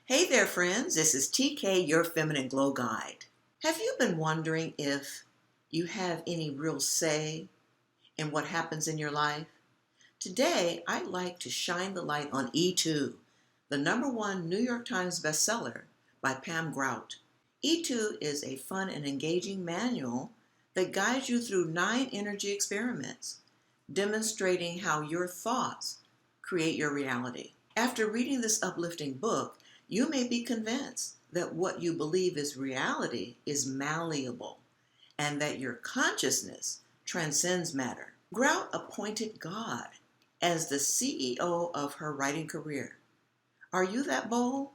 Hey there, friends. This is TK, your Feminine Glow Guide. Have you been wondering if you have any real say in what happens in your life? Today, I'd like to shine the light on E2, the #1 New York Times bestseller by Pam Grout. E2 is a fun and engaging manual that guides you through 9 energy experiments, demonstrating how your thoughts create your reality. After reading this uplifting book, you may be convinced that what you believe is reality is malleable and that your consciousness transcends matter. Grout appointed God as the CEO of her writing career. Are you that bold?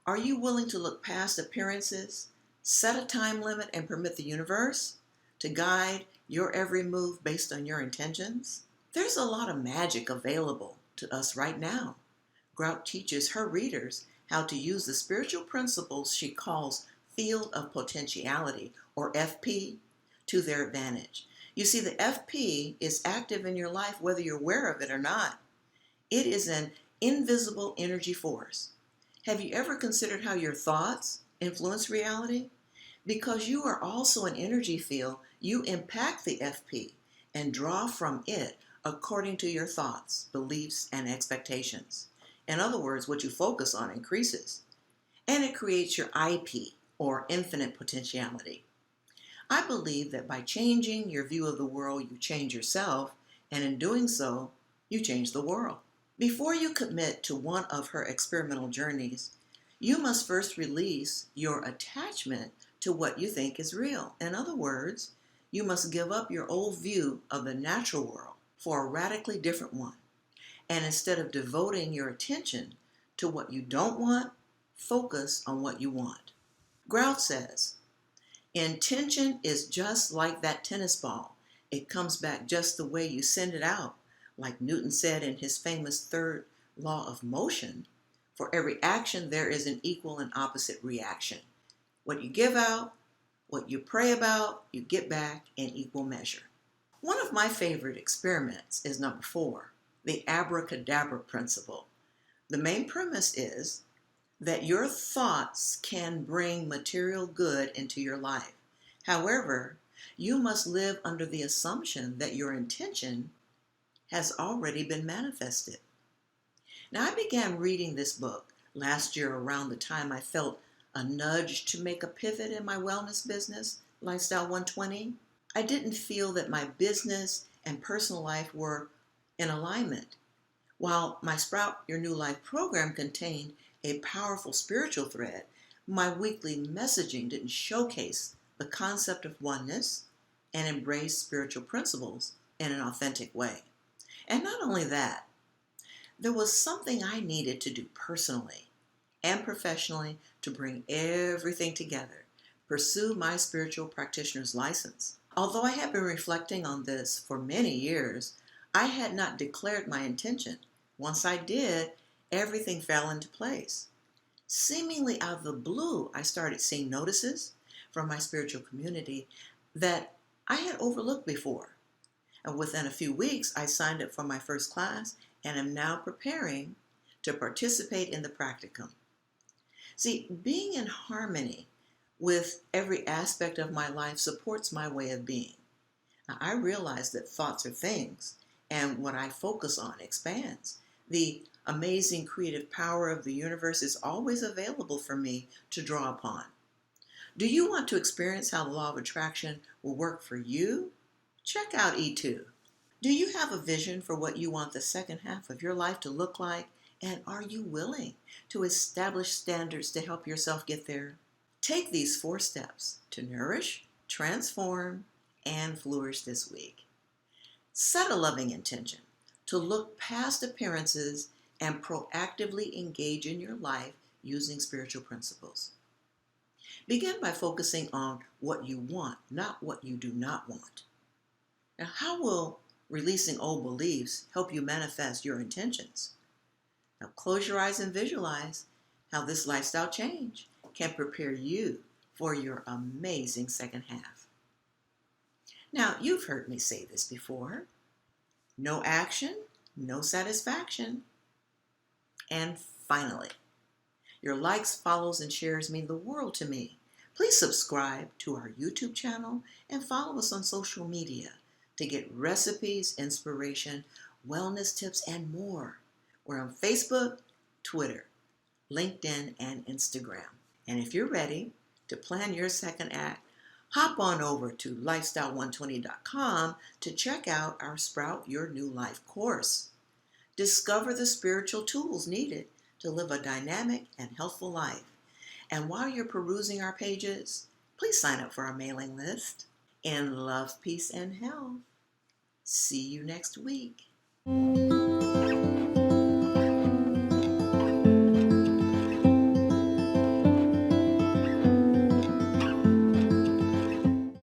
Are you willing to look past appearances, set a time limit, and permit the universe to guide your every move based on your intentions? There's a lot of magic available to us right now. Grout teaches her readers how to use the spiritual principles she calls Field of Potentiality, or FP, to their advantage. You see, the FP is active in your life whether you're aware of it or not. It is an invisible energy force. Have you ever considered how your thoughts influence reality? Because you are also an energy field, you impact the FP and draw from it according to your thoughts, beliefs, and expectations. In other words, what you focus on increases, and it creates your IP, or infinite potentiality. I believe that by changing your view of the world, you change yourself, and in doing so, you change the world. Before you commit to one of her experimental journeys, you must first release your attachment to what you think is real. In other words, you must give up your old view of the natural world for a radically different one. And instead of devoting your attention to what you don't want, focus on what you want. Grout says, intention is just like that tennis ball. It comes back just the way you send it out. Like Newton said in his famous third law of motion, for every action there is an equal and opposite reaction. What you give out, what you pray about, you get back in equal measure. One of my favorite experiments is #4. The abracadabra principle. The main premise is that your thoughts can bring material good into your life. However, you must live under the assumption that your intention has already been manifested. Now, I began reading this book last year around the time I felt a nudge to make a pivot in my wellness business, Lifestyle 120. I didn't feel that my business and personal life were in alignment. While my Sprout Your New Life program contained a powerful spiritual thread, my weekly messaging didn't showcase the concept of oneness and embrace spiritual principles in an authentic way. And not only that, there was something I needed to do personally and professionally to bring everything together, pursue my spiritual practitioner's license. Although I had been reflecting on this for many years, I had not declared my intention. Once I did, everything fell into place. Seemingly out of the blue, I started seeing notices from my spiritual community that I had overlooked before. And within a few weeks, I signed up for my first class and am now preparing to participate in the practicum. See, being in harmony with every aspect of my life supports my way of being. Now, I realize that thoughts are things, and what I focus on expands. The amazing creative power of the universe is always available for me to draw upon. Do you want to experience how the law of attraction will work for you? Check out E2. Do you have a vision for what you want the second half of your life to look like? And are you willing to establish standards to help yourself get there? Take these 4 steps to nourish, transform, and flourish this week. Set a loving intention to look past appearances and proactively engage in your life using spiritual principles. Begin by focusing on what you want, not what you do not want. Now, how will releasing old beliefs help you manifest your intentions? Now, close your eyes and visualize how this lifestyle change can prepare you for your amazing second half. Now, you've heard me say this before. No action, no satisfaction. And finally, Your likes, follows, and shares mean the world to me. Please subscribe to our YouTube channel and follow us on social media to get recipes, inspiration, wellness tips, and more. We're on Facebook, Twitter, LinkedIn, and Instagram. And if you're ready to plan your second act, hop on over to lifestyle120.com to check out our Sprout Your New Life course. Discover the spiritual tools needed to live a dynamic and healthful life. And while you're perusing our pages, please sign up for our mailing list. In love, peace, and health. See you next week.